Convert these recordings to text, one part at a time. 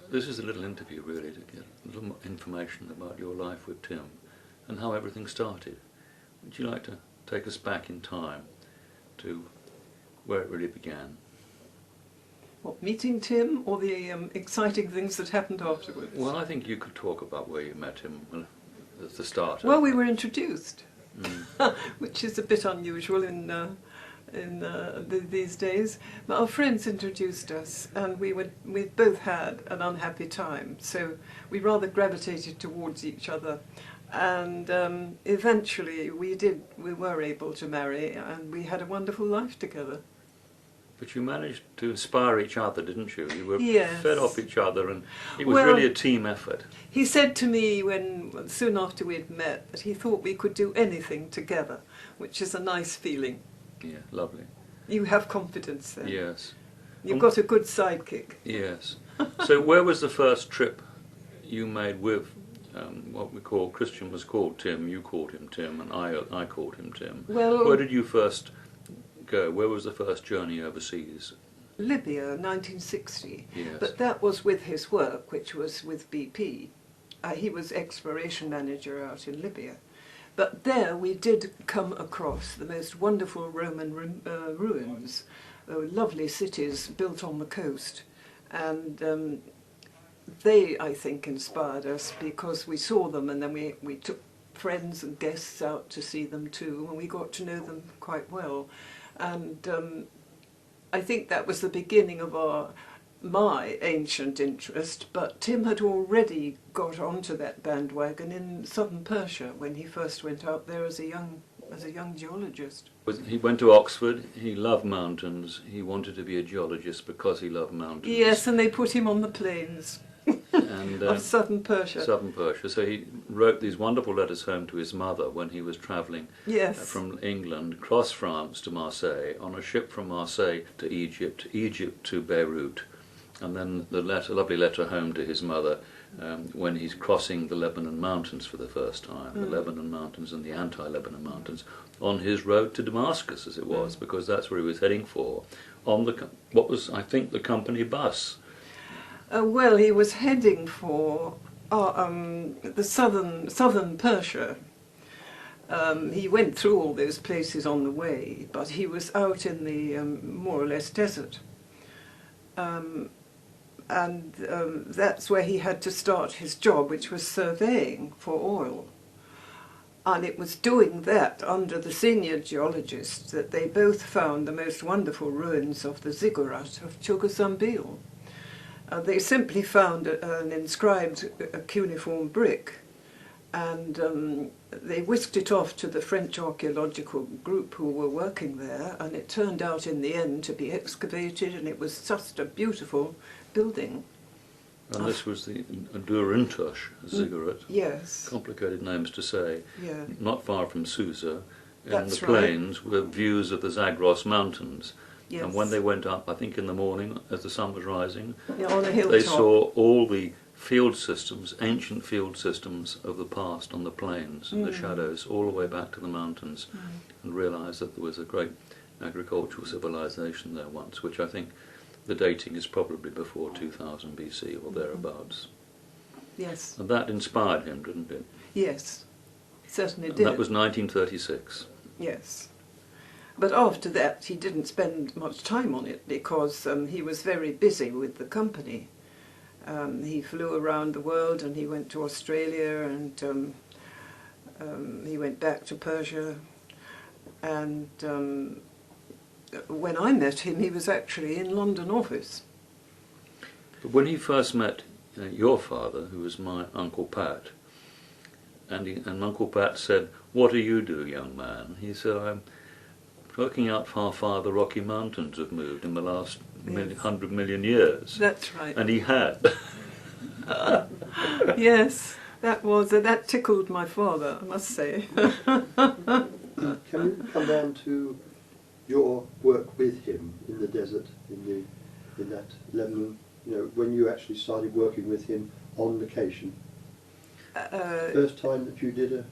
This is a little interview really to get a little more information about your life with Tim and how everything started. Would you like to take us back in time to where it really began? What, meeting Tim or the exciting things that happened afterwards? Well, I think you could talk about where you met him as the start. Well, we were introduced, Mm. which is a bit unusual in these days. But our friends introduced us, and we both had an unhappy time, so we rather gravitated towards each other. And eventually we were able to marry, and we had a wonderful life together. But you managed to inspire each other, didn't you? You were Yes. fed off each other, and it was Well, really a team effort. He said to me soon after we'd met that he thought we could do anything together, which is a nice feeling. Yeah, lovely. You have confidence then. Yes. You've got a good sidekick. Yes. So where was the first trip you made with what we call, Christian was called Tim, you called him Tim, and I called him Tim. Well, where did you first go? Where was the first journey overseas? Libya, 1960. Yes. But that was with his work, which was with BP. He was exploration manager out in Libya. But there we did come across the most wonderful Roman ruins, lovely cities built on the coast. And they, I think, inspired us because we saw them, and then we took friends and guests out to see them too, and we got to know them quite well. And I think that was the beginning of my ancient interest, but Tim had already got onto that bandwagon in southern Persia when he first went out there as a young geologist. He went to Oxford, he loved mountains, he wanted to be a geologist because he loved mountains. Yes, and they put him on the plains And, of southern Persia. Southern Persia. So he wrote these wonderful letters home to his mother when he was travelling Yes. from England, across France to Marseille, on a ship from Marseille to Egypt to Beirut, and then the lovely letter home to his mother when he's crossing the Lebanon Mountains for the first time, the Lebanon Mountains and the anti-Lebanon Mountains, on his road to Damascus, as it was, because that's where he was heading for, on what was, I think, the company bus. Well, he was heading for the southern Persia. He went through all those places on the way, but he was out in the more or less desert. And that's where he had to start his job, which was surveying for oil. And it was doing that under the senior geologists that they both found the most wonderful ruins of the ziggurat of Chugazambil. They simply found an inscribed cuneiform brick, and they whisked it off to the French archaeological group who were working there, and it turned out in the end to be excavated, and it was just a beautiful building. And this was the Dur-Intush ziggurat. Yes. Complicated names to say. Yeah. Not far from Susa, in That's the right. plains, were views of the Zagros Mountains. Yes. And when they went up, I think in the morning, as the sun was rising, Yeah, on a hilltop. they saw all the field systems, ancient field systems of the past on the plains, and the shadows all the way back to the mountains, and realised that there was a great agricultural civilization there once, which I think the dating is probably before 2000 BC or thereabouts. Yes. And that inspired him, didn't it? Yes. Certainly And did. that was 1936. Yes. But after that, he didn't spend much time on it because he was very busy with the company. He flew around the world, and he went to Australia, and he went back to Persia. And when I met him, he was actually in London office. But when he first met your father, who was my Uncle Pat, and Uncle Pat said, "What do you do, young man?" He said, "I'm working out how far the Rocky Mountains have moved in the last 100 million years." That's right. And he had. Yes, that tickled my father, I must say. Can we come down to your work with him in the desert, in that Lebanon, when you actually started working with him on location? First time that you did an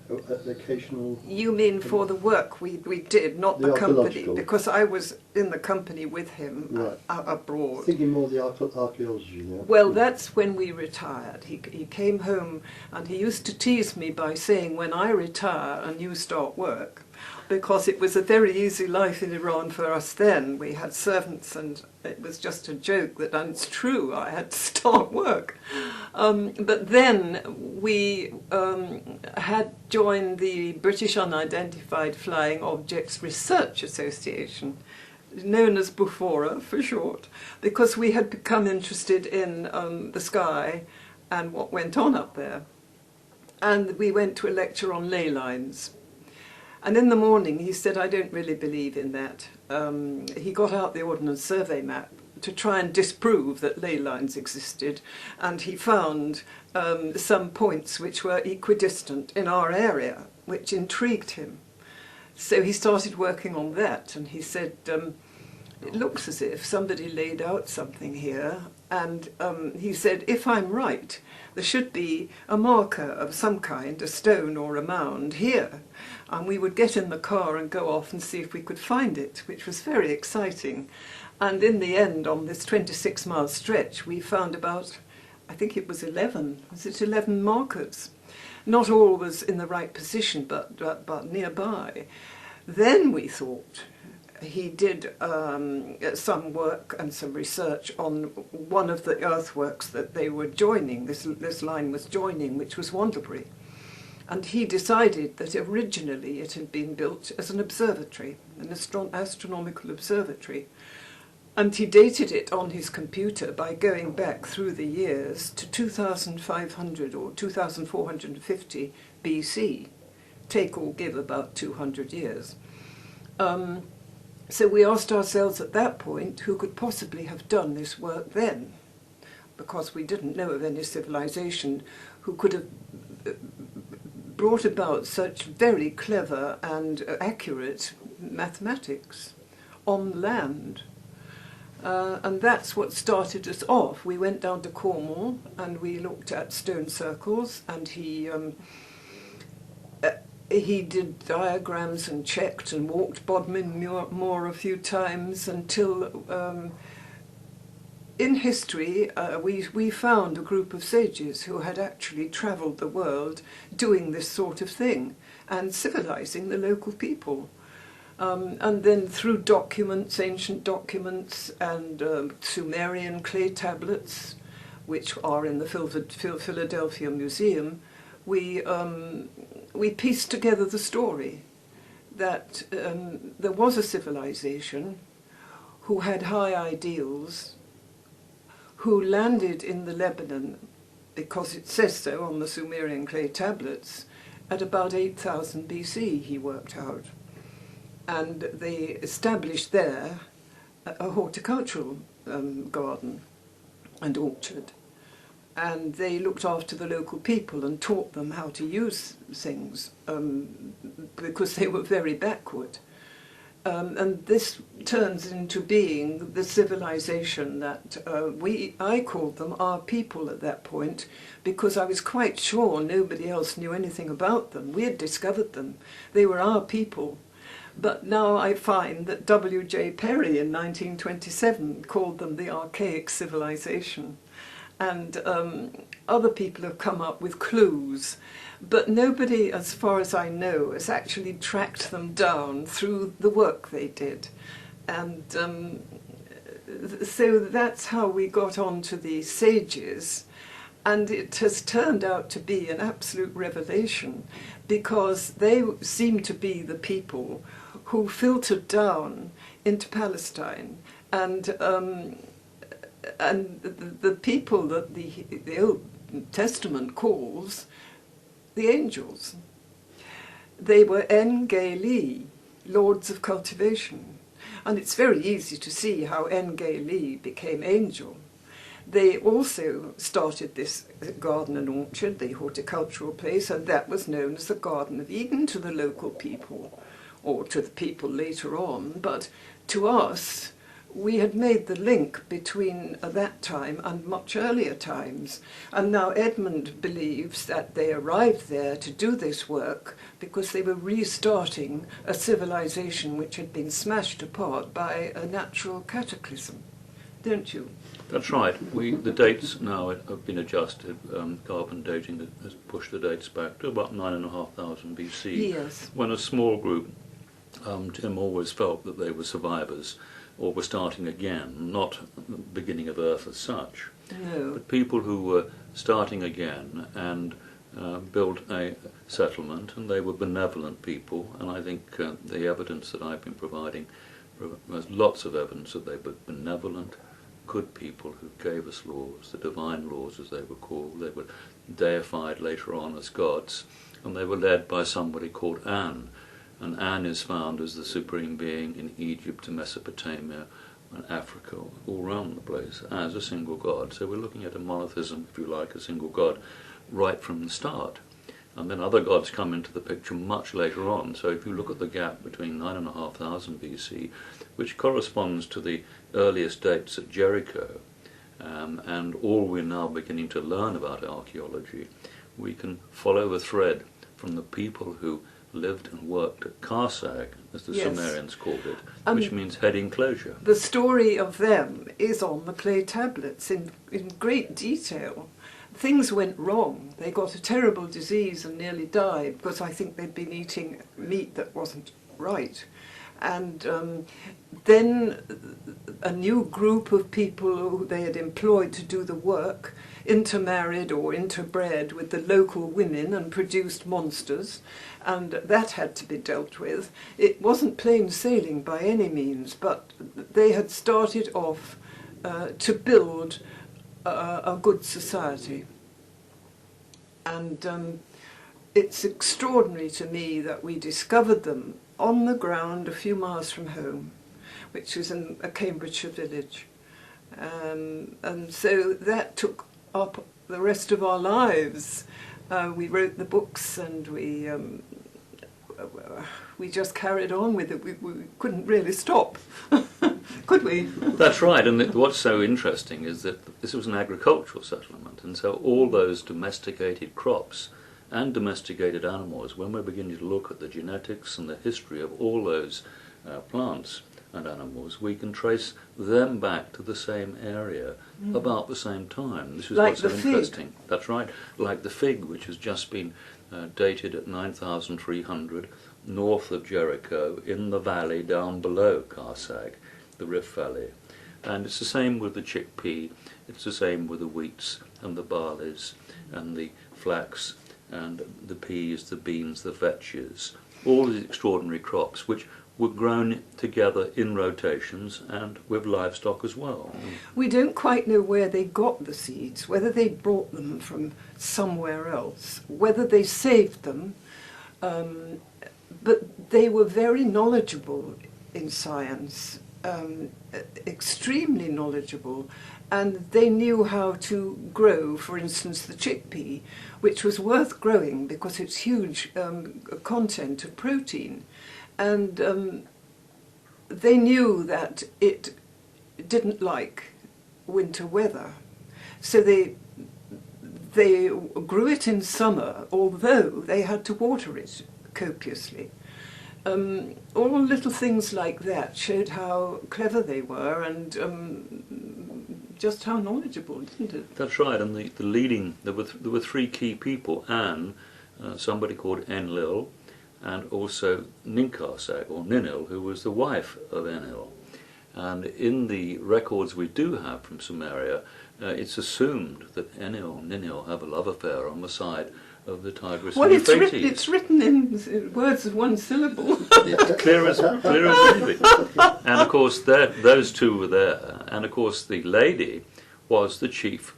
occasional... You mean for the work we did, not the company, archaeological. because I was in the company with him Right. abroad. Thinking more of the archaeology now. Well, that's when we retired. He came home and he used to tease me by saying, when I retire and you start work, because it was a very easy life in Iran for us then. We had servants and it was just a joke that, and it's true, I had to start work. But then we had joined the British Unidentified Flying Objects Research Association, known as BUFORA for short, because we had become interested in the sky and what went on up there. And we went to a lecture on ley lines. And in the morning he said, I don't really believe in that. He got out the Ordnance Survey map to try and disprove that ley lines existed, and he found some points which were equidistant in our area, which intrigued him. So he started working on that, and he said, it looks as if somebody laid out something here, and he said, if I'm right, there should be a marker of some kind, a stone or a mound here, and we would get in the car and go off and see if we could find it, which was very exciting. And in the end, on this 26-mile stretch, we found about, I think it was 11, was it 11 markers? Not all was in the right position, but nearby. Then we thought, he did some work and some research on one of the earthworks that they were joining, this line was joining, which was Wandlebury. And he decided that originally it had been built as an observatory, an astronomical observatory. And he dated it on his computer by going back through the years to 2500 or 2450 BC, take or give about 200 years. So we asked ourselves at that point who could possibly have done this work then, because we didn't know of any civilization who could have brought about such very clever and accurate mathematics on land. And that's what started us off. We went down to Cornwall and we looked at stone circles, and he did diagrams and checked and walked Bodmin Moor a few times until in history we found a group of sages who had actually travelled the world doing this sort of thing and civilizing the local people. And then through documents, ancient documents, and Sumerian clay tablets, which are in the Philadelphia Museum, we pieced together the story that there was a civilization who had high ideals, who landed in the Lebanon, because it says so on the Sumerian clay tablets, at about 8000 BC, he worked out. And they established there a horticultural garden and orchard. And they looked after the local people and taught them how to use things because they were very backward. And this turns into being the civilization that I called them our people at that point, because I was quite sure nobody else knew anything about them. We had discovered them. They were our people. But now I find that W.J. Perry in 1927 called them the archaic civilization. And other people have come up with clues, but nobody, as far as I know, has actually tracked them down through the work they did. And so that's how we got on to the sages, and it has turned out to be an absolute revelation, because they seem to be the people who filtered down into Palestine, and the people that the Old Testament calls the angels. They were En-Geli, lords of cultivation. And it's very easy to see how En-Geli became angel. They also started this garden and orchard, the horticultural place, and that was known as the Garden of Eden to the local people, or to the people later on. But to us, we had made the link between that time and much earlier times. And now Edmund believes that they arrived there to do this work because they were restarting a civilization which had been smashed apart by a natural cataclysm. Don't you? That's right. The dates now have been adjusted. Carbon dating has pushed the dates back to about 9,500 BC. Yes. When a small group, Tim always felt that they were survivors or were starting again, not the beginning of Earth as such, No. but people who were starting again and built a settlement, and they were benevolent people. And I think the evidence that I've been providing, there's lots of evidence that they were benevolent, good people who gave us laws, the divine laws as they were called. They were deified later on as gods, and they were led by somebody called An. And An is found as the supreme being in Egypt and Mesopotamia and Africa, all around the place, as a single god. So we're looking at a monotheism, if you like, a single god, right from the start. And then other gods come into the picture much later on. So if you look at the gap between 9,500 BC, which corresponds to the earliest dates at Jericho, and all we're now beginning to learn about archaeology, we can follow a thread from the people who lived and worked at Karsag, as the Yes. Sumerians called it, which means head enclosure. The story of them is on the clay tablets in great detail. Things went wrong. They got a terrible disease and nearly died because I think they'd been eating meat that wasn't right. And then a new group of people who they had employed to do the work intermarried or interbred with the local women and produced monsters, and that had to be dealt with. It wasn't plain sailing by any means, but they had started off to build a good society. And it's extraordinary to me that we discovered them on the ground a few miles from home, which is in a Cambridgeshire village. And so that took up the rest of our lives. We wrote the books and we just carried on with it. We couldn't really stop, could we? That's right, and what's so interesting is that this was an agricultural settlement, and so all those domesticated crops and domesticated animals, when we're beginning to look at the genetics and the history of all those plants and animals, we can trace them back to the same area about the same time. This is Like what's so the fig. interesting. That's right, like the fig, which has just been dated at 9,300 north of Jericho in the valley down below Karsag, the Rift Valley. And it's the same with the chickpea, it's the same with the wheats and the barleys and the flax and the peas, the beans, the vetches, all these extraordinary crops which were grown together in rotations and with livestock as well. We don't quite know where they got the seeds, whether they brought them from somewhere else, whether they saved them, but they were very knowledgeable in science, extremely knowledgeable, and they knew how to grow, for instance, the chickpea, which was worth growing because it's huge content of protein. And they knew that it didn't like winter weather. So they grew it in summer, although they had to water it copiously. All little things like that showed how clever they were and just how knowledgeable, didn't it? That's right, and the leading, there were three key people, Anne, somebody called Enlil, and also Ninkarsag, or Ninil, who was the wife of Enlil. And in the records we do have from Sumeria, it's assumed that Enlil and Ninil have a love affair on the side of the Tigris Well, and Euphrates. it's written in words of one syllable. clear as anything. And of course, those two were there. And of course, the lady was the chief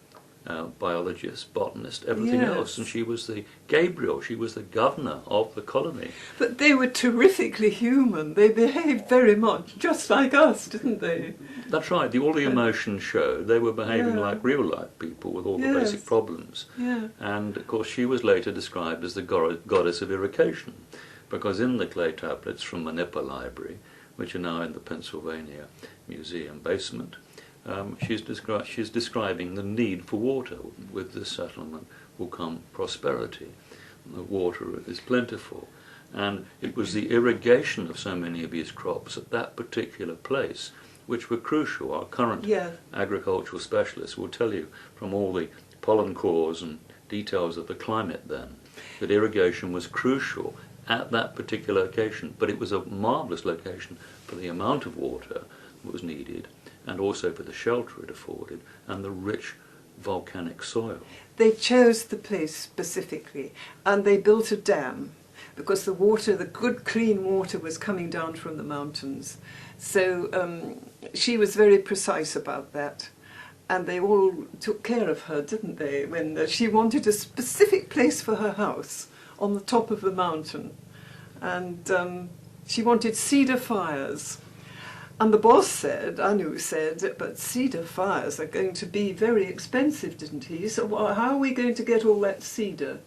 biologist, botanist, everything Yes. else. And she was the Gabriel. She was the governor of the colony. But they were terrifically human. They behaved very much just like us, didn't they? That's right. All the emotions showed they were behaving Yeah. like real life people with all the Yes. basic problems. Yeah. And of course, she was later described as the goddess of irrigation, because in the clay tablets from Manippa Library which are now in the Pennsylvania Museum basement. She's describing the need for water. With this settlement will come prosperity. The water is plentiful. And it was the irrigation of so many of his crops at that particular place which were crucial. Our current agricultural specialists will tell you from all the pollen cores and details of the climate then that irrigation was crucial at that particular location. But it was a marvellous location for the amount of water that was needed, and also for the shelter it afforded, and the rich volcanic soil. They chose the place specifically, and they built a dam, because the water, the good clean water, was coming down from the mountains. So she was very precise about that. And they all took care of her, didn't they, when she wanted a specific place for her house on the top of the mountain. And she wanted cedar fires. And the boss said, Anu said, but cedar fires are going to be very expensive, didn't he? So how are we going to get all that cedar?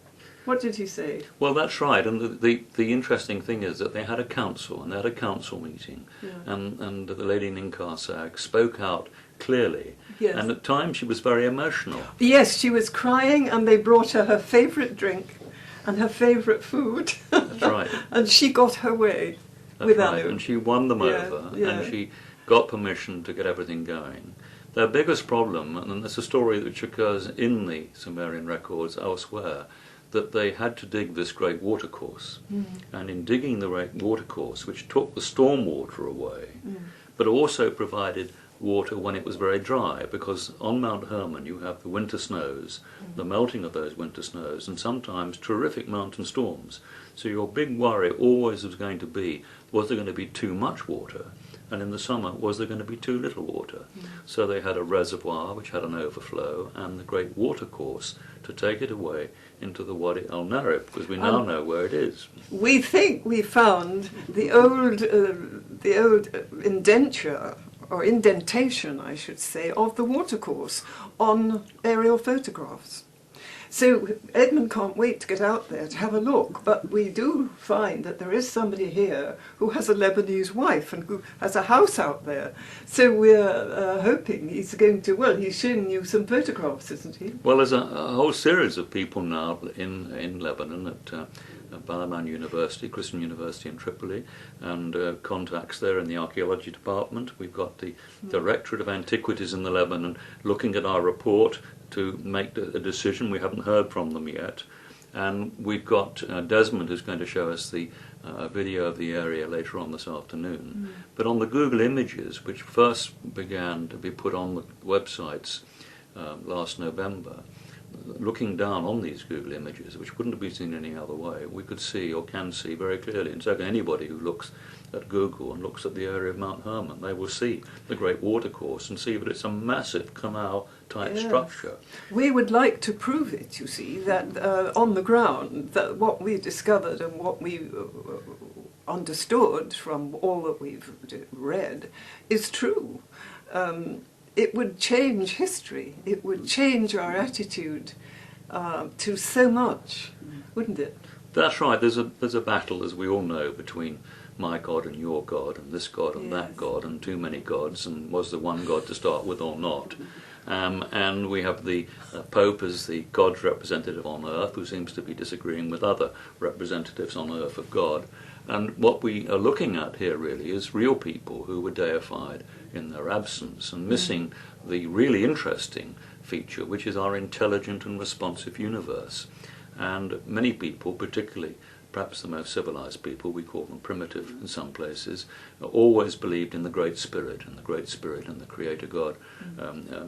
What did he say? Well, that's right, and the interesting thing is that they had a council, and they had a council meeting, and the lady Ninkasag spoke out clearly, and at times she was very emotional. Yes, she was crying, and they brought her her favourite drink and her favourite food. That's right. And she got her way with Anu. And she won them over, and she got permission to get everything going. Their biggest problem, and there's a story which occurs in the Sumerian records elsewhere, that they had to dig this great watercourse. And in digging the great watercourse, which took the storm water away, but also provided water when it was very dry, because on Mount Hermon you have the winter snows, the melting of those winter snows, and sometimes terrific mountain storms. So your big worry always was going to be, was there going to be too much water? And in the summer, was there going to be too little water? So they had a reservoir which had an overflow, and the great watercourse to take it away into the Wadi al-Narib, because we now know where it is. We think we found the old indenture, or indentation, I should say, of the watercourse on aerial photographs. So Edmund can't wait to get out there to have a look, but we do find that there is somebody here who has a Lebanese wife and who has a house out there. So we're hoping he's going to, well, he's showing you some photographs, isn't he? Well, there's a whole series of people now in Lebanon at Balaman University, Christian University in Tripoli, and contacts there in the archaeology department. We've got the Directorate of Antiquities in the Lebanon looking at our report to make a decision. We haven't heard from them yet. And we've got Desmond, who's going to show us the video of the area later on this afternoon. But on the Google images, which first began to be put on the websites last November, looking down on these Google images, which wouldn't have been seen any other way, we could see, or can see very clearly, and so can anybody who looks at Google and looks at the area of Mount Hermon, they will see the great watercourse and see that it's a massive canal-type structure. We would like to prove it, you see, that on the ground, that what we discovered and what we understood from all that we've read is true. It would change history. It would change our attitude to so much, wouldn't it? That's right. There's a battle, as we all know, between my God and your God, and this God and that God, and too many gods, and was there one God to start with or not? And we have the Pope as the God's representative on earth, who seems to be disagreeing with other representatives on earth of God. And what we are looking at here really is real people who were deified in their absence, and missing the really interesting feature, which is our intelligent and responsive universe. And many people, particularly perhaps the most civilized people, we call them primitive in some places, always believed in the Great Spirit, and the Great Spirit and the Creator God,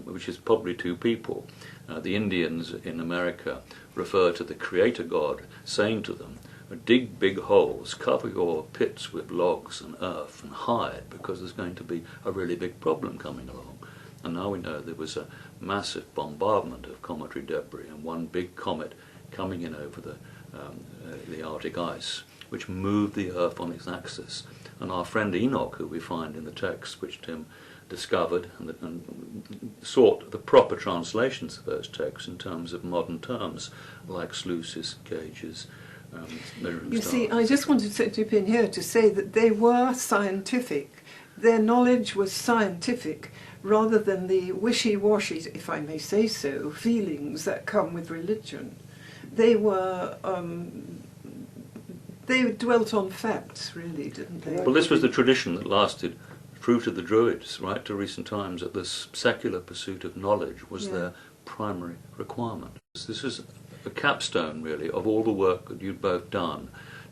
which is probably two people. The Indians in America refer to the Creator God, saying to them, dig big holes, cover your pits with logs and earth and hide, because there's going to be a really big problem coming along. And now we know there was a massive bombardment of cometary debris, and one big comet coming in over the Arctic ice, which moved the Earth on its axis. And our friend Enoch, who we find in the text, which Tim discovered and sought the proper translations of those texts in terms of modern terms, like sluices, gauges, measuring You stars. see, I just wanted to chip in here to say that they were scientific. Their knowledge was scientific rather than the wishy-washy, if I may say so, feelings that come with religion. They were, they dwelt on facts, really, didn't they? Well, this was the tradition that lasted through to the Druids, right to recent times, that this secular pursuit of knowledge was their primary requirement. This is a capstone, really, of all the work that you'd both done,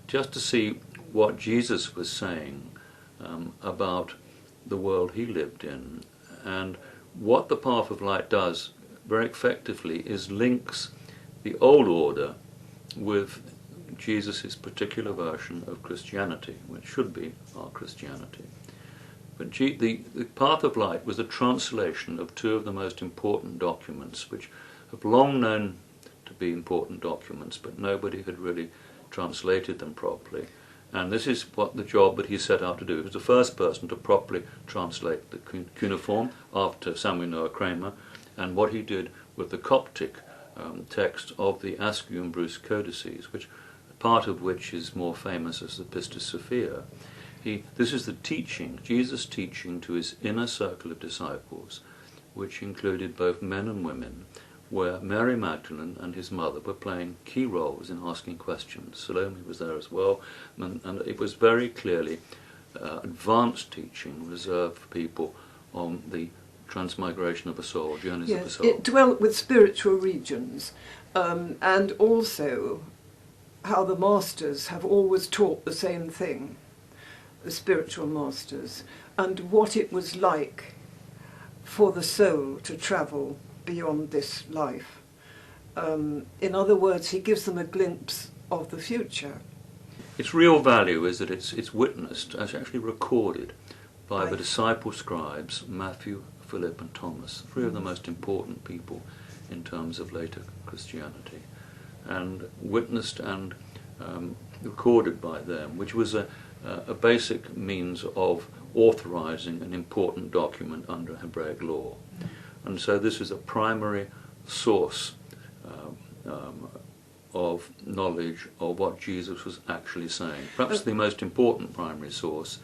just to see what Jesus was saying about the world he lived in. And what the Path of Light does very effectively is links the old order with Jesus' particular version of Christianity, which should be our Christianity. But the Path of Light was a translation of two of the most important documents, which have long known to be important documents, but nobody had really translated them properly. And this is what the job that he set out to do. He was the first person to properly translate the cuneiform after Samuel Noah Kramer, and what he did with the Coptic text of the Askew and Bruce codices, which part of which is more famous as the Pistis Sophia. This is the teaching, Jesus' teaching to his inner circle of disciples, which included both men and women, where Mary Magdalene and his mother were playing key roles in asking questions. Salome was there as well, and it was very clearly advanced teaching reserved for people on the transmigration of a soul, journeys of a soul. It dwelt with spiritual regions, and also how the masters have always taught the same thing, the spiritual masters, and what it was like for the soul to travel beyond this life. In other words, he gives them a glimpse of the future. Its real value is that it's witnessed, it's actually recorded by the disciple scribes, Matthew, Philip and Thomas, three of the most important people in terms of later Christianity, and witnessed and recorded by them, which was a basic means of authorizing an important document under Hebraic law. And so this is a primary source of knowledge of what Jesus was actually saying, perhaps the most important primary source.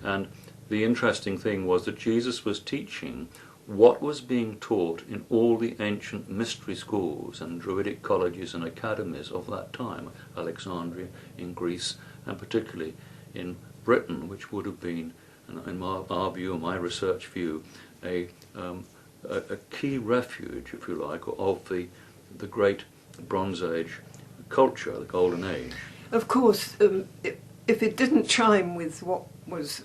And the interesting thing was that Jesus was teaching what was being taught in all the ancient mystery schools and Druidic colleges and academies of that time, Alexandria in Greece, and particularly in Britain, which would have been, in our view, my research view, a key refuge, if you like, of the great Bronze Age culture, the Golden Age. Of course, if it didn't chime with what was,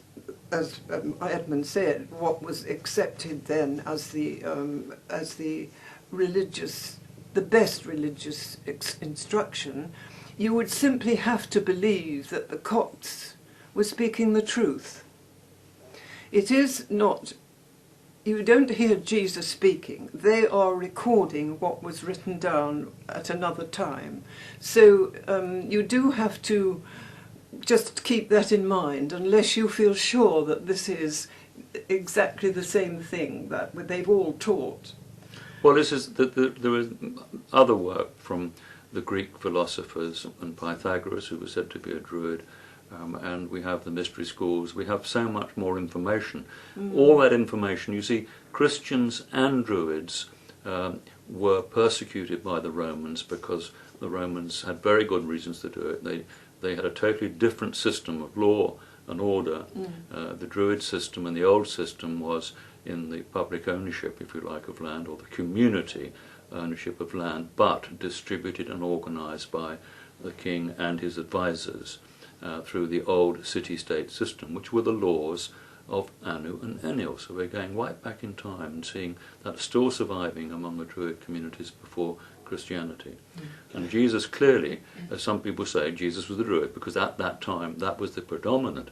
as Edmund said, what was accepted then as the religious, the best religious instruction, you would simply have to believe that the Copts were speaking the truth. It is not, you don't hear Jesus speaking, they are recording what was written down at another time. So you do have to just keep that in mind, unless you feel sure that this is exactly the same thing that they've all taught. Well, this is there is other work from the Greek philosophers and Pythagoras, who was said to be a Druid, and we have the mystery schools. We have so much more information. All that information, you see, Christians and Druids were persecuted by the Romans because the Romans had very good reasons to do it. They had a totally different system of law and order. The Druid system and the old system was in the public ownership, if you like, of land, or the community ownership of land, but distributed and organized by the king and his advisors through the old city-state system, which were the laws of Anu and Enlil. So we're going right back in time and seeing that still surviving among the Druid communities before Christianity. And Jesus clearly, as some people say, Jesus was the Druid, because at that time that was the predominant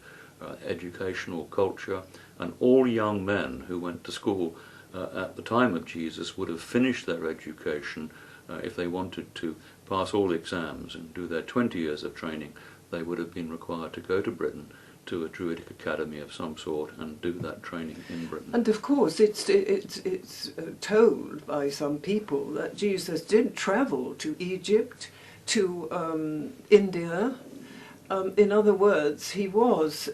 educational culture, and all young men who went to school at the time of Jesus would have finished their education if they wanted to pass all the exams and do their 20 years of training. They would have been required to go to Britain to a Druidic academy of some sort and do that training in Britain. And of course it's told by some people that Jesus did travel to Egypt, to India. In other words, he was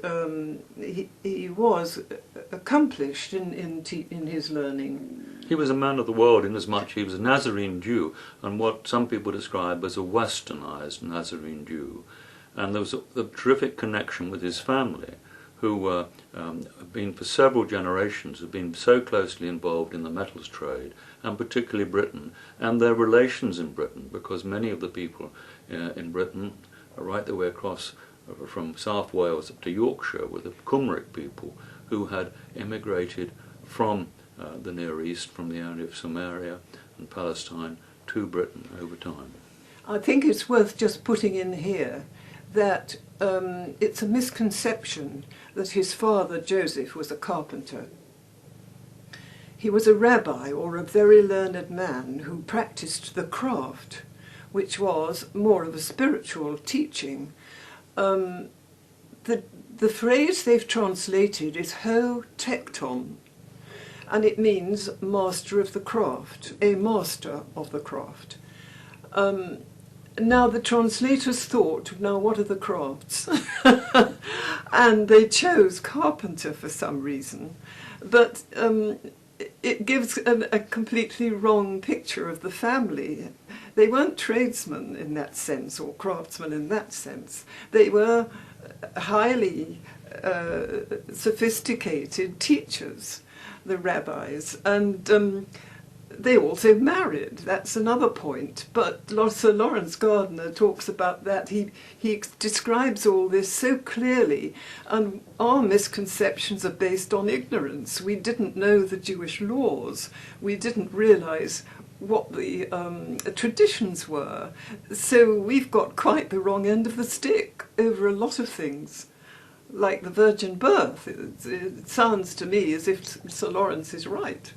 accomplished in his learning. He was a man of the world inasmuch he was a Nazarene Jew, and what some people describe as a westernized Nazarene Jew. And there was a terrific connection with his family, who have been for several generations, have been so closely involved in the metals trade, and particularly Britain, and their relations in Britain, because many of the people in Britain, right the way across from South Wales up to Yorkshire, were the Cymric people who had immigrated from the Near East, from the area of Samaria and Palestine to Britain over time. I think it's worth just putting in here that it's a misconception that his father Joseph was a carpenter. He was a rabbi, or a very learned man who practiced the craft, which was more of a spiritual teaching. The phrase they've translated is ho tekton, and it means master of the craft, a master of the craft. Now the translators thought, now what are the crafts? And they chose carpenter for some reason. But it gives a completely wrong picture of the family. They weren't tradesmen in that sense, or craftsmen in that sense. They were highly sophisticated teachers, the rabbis, and they also married. That's another point. But Sir Lawrence Gardner talks about that. He describes all this so clearly, and our misconceptions are based on ignorance. We didn't know the Jewish laws. We didn't realise what the traditions were. So we've got quite the wrong end of the stick over a lot of things, like the virgin birth. It sounds to me as if Sir Lawrence is right.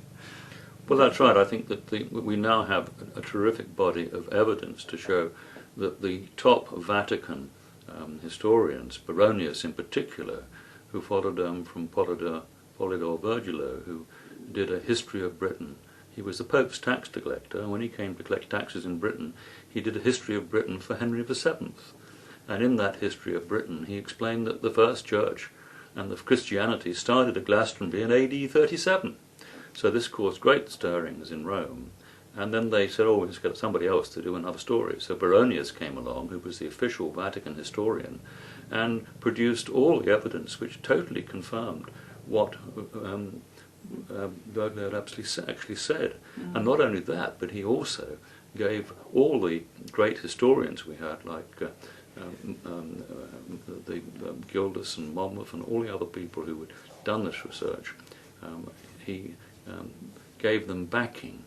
Well, that's right. I think that we now have a terrific body of evidence to show that the top Vatican historians, Baronius in particular, who followed from Polydor Virgilo, who did a history of Britain. He was the Pope's tax collector, and when he came to collect taxes in Britain, he did a history of Britain for Henry VII. And in that history of Britain, he explained that the first church and the Christianity started at Glastonbury in AD 37. So this caused great stirrings in Rome, and then they said, oh, we'll just get somebody else to do another story. So Baronius came along, who was the official Vatican historian, and produced all the evidence which totally confirmed what Virgil had actually said. And not only that, but he also gave all the great historians we had, like Gildas and Monmouth and all the other people who had done this research, he gave them backing.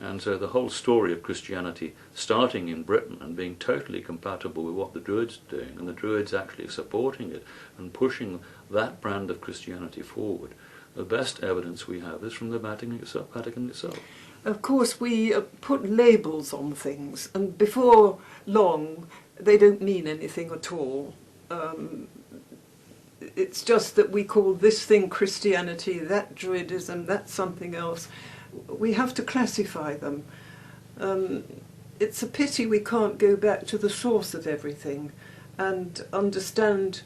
And so the whole story of Christianity starting in Britain and being totally compatible with what the Druids are doing, and the Druids actually supporting it and pushing that brand of Christianity forward, the best evidence we have is from the Vatican itself. Of course, we put labels on things, and before long they don't mean anything at all. It's just that we call this thing Christianity, that Druidism, that something else. We have to classify them. It's a pity we can't go back to the source of everything and understand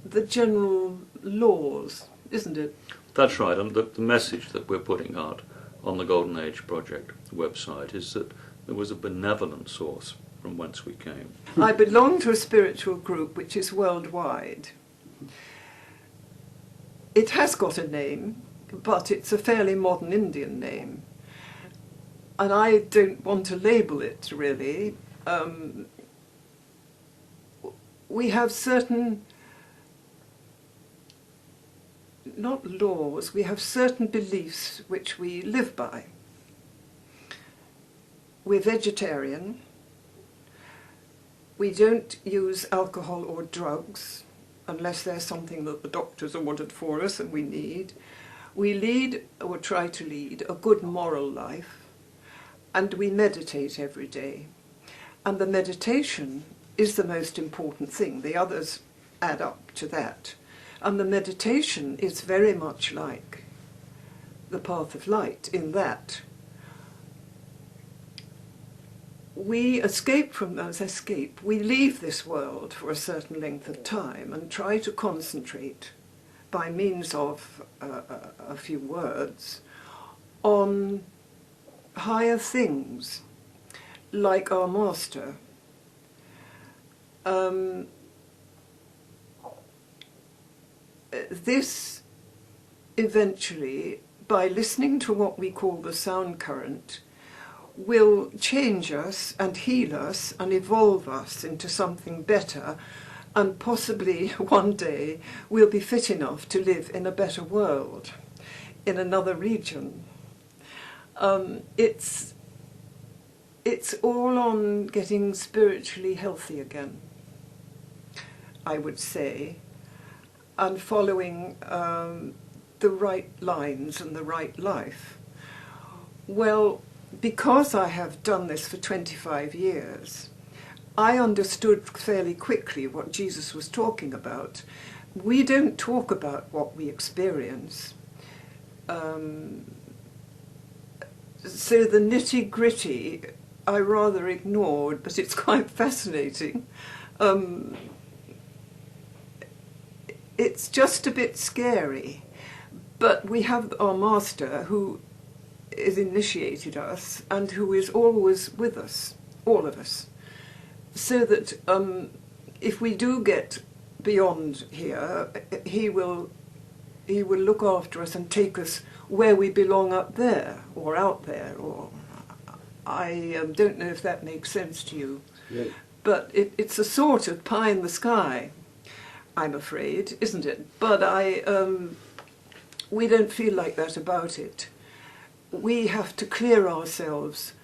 the general laws, isn't it? That's right, and the message that we're putting out on the Golden Age Project website is that there was a benevolent source from whence we came. I belong to a spiritual group which is worldwide. It has got a name, but it's a fairly modern Indian name. And I don't want to label it, really. We have certain, not laws, we have certain beliefs which we live by. We're vegetarian. We don't use alcohol or drugs unless there's something that the doctors have wanted for us and we need. We lead, or try to lead, a good moral life, and we meditate every day. And the meditation is the most important thing. The others add up to that. And the meditation is very much like the path of light in that we escape from those we leave this world for a certain length of time and try to concentrate by means of a few words on higher things like our master. This eventually, by listening to what we call the sound current, will change us and heal us and evolve us into something better, and possibly one day we'll be fit enough to live in a better world, in another region. It's all on getting spiritually healthy again, I would say, and following the right lines and the right life. Well, because I have done this for 25 years, I understood fairly quickly what Jesus was talking about. We don't talk about what we experience. So the nitty-gritty I rather ignored, but it's quite fascinating. It's just a bit scary. But we have our master who has initiated us and who is always with us, all of us. So that if we do get beyond here, he will look after us and take us where we belong up there or out there. Or I don't know if that makes sense to you. Yeah. But it's a sort of pie in the sky, I'm afraid, isn't it? But we don't feel like that about it. We have to clear ourselves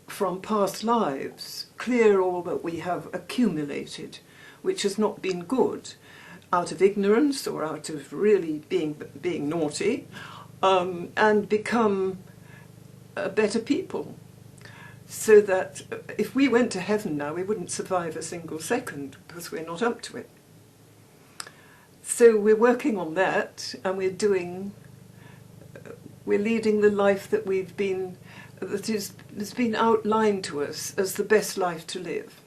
from past lives, clear all that we have accumulated, which has not been good, out of ignorance or out of really being naughty, and become better people. So that if we went to heaven now, we wouldn't survive a single second because we're not up to it. So we're working on that, and we're leading the life that has been outlined to us as the best life to live.